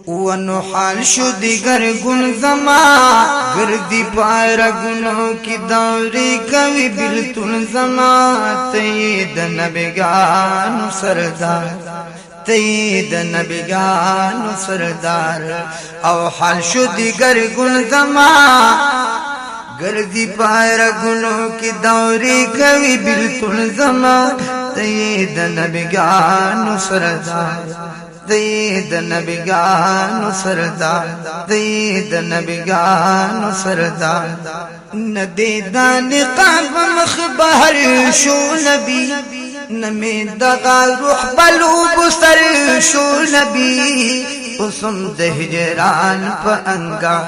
ونو حال شو دیگر گن زما گردی پایرا گنو کی دوری کوي بلتون زما تید نبیگانو سردار تید نبیگانو سردار او حال شو دیگر گن زما گردی پایرا گنو کی دوری کوي بلتون زما تید نبیگانو سردار دید نبیگانو سردار دید نبیگانو سردار ندیدان قلب مخبر شو نبی نمی دغا روح بلوب سر شو نبی اسم ده هجران پا انگار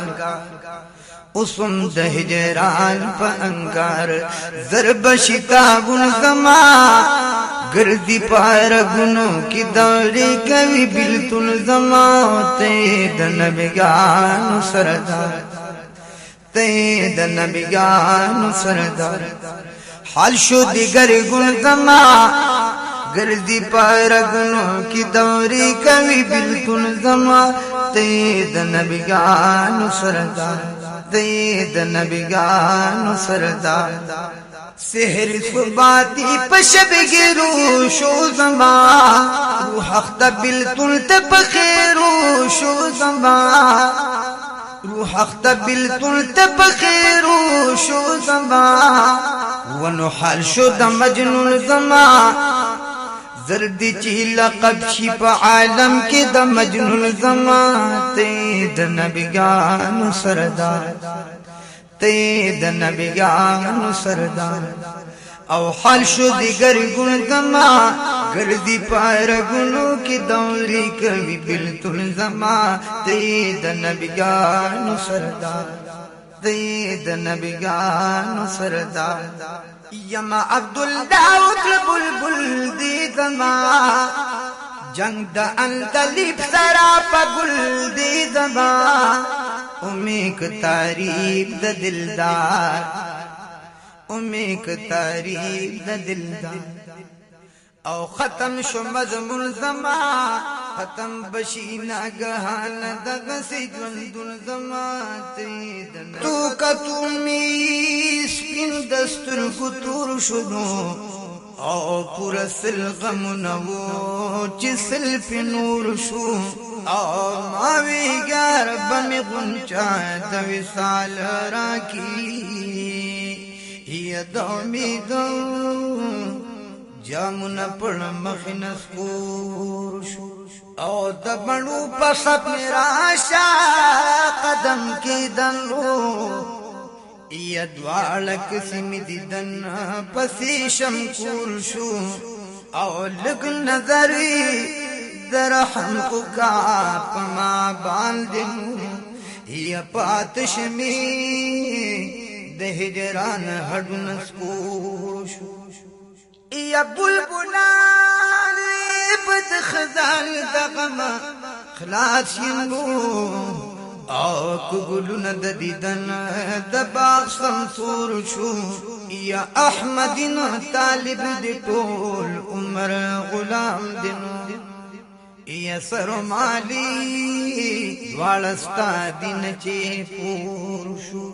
اسم ده هجران پا انگار ضرب شتابون زما گردی پار گنو کی دوری کوي بلتون زما تید نبیگانو سردار تید نبیگانو سردار حال شو دیگر گن زما گردی پار گنو کی دوری کوي بلتون زما تید نبیگانو سردار تید نبیگانو سردار سحر صباتی پشب گرو شو زما روح اخت بلتون تبخیرو شو زما روح اخت بلتون تبخیرو شو زما ونو حال شو د مجنون زما زردی چی لقب شی پا عالم کی د مجنون زما تید نبیگانو سردار تید نبیگانو سردار او حال شو دیگر گن زما گردی پار گنو کی دوری کوي بلتون زما تید نبیگانو سردار تید نبیگانو سردار یما عبدالله بلبل دی زما جنگ دا اندلیب سرا پا گل دی زما امیک تعریف د دلدار امیک تعریف د دلدار او ختم شو مضمون زما ختم بشی ناگهان دغه سجوندون زما تیدن تو کتومی سپین دستور کتور شدو او پورا سل غمونو چی سل پی نور شو او ماوی گار بمی غنچا دوی سال راکی یا دومی دو جامونا پڑ مخی نسکور شو او دبنو پسپ میرا شا قدم کی دن رو یا دوالک سمی دیدن پسی شمکور شو او لگ نظری درحم کو کا پما باندن یا پاتش می د هجران هډون سکور شو یا بلبلان بد خزان دغم خلاص ینو او کګلون د دیدن د باغ سمسور شو یا احمدین طالب د ټول عمر غلام دینو یا سر مالی دوالستا دین چی پور شو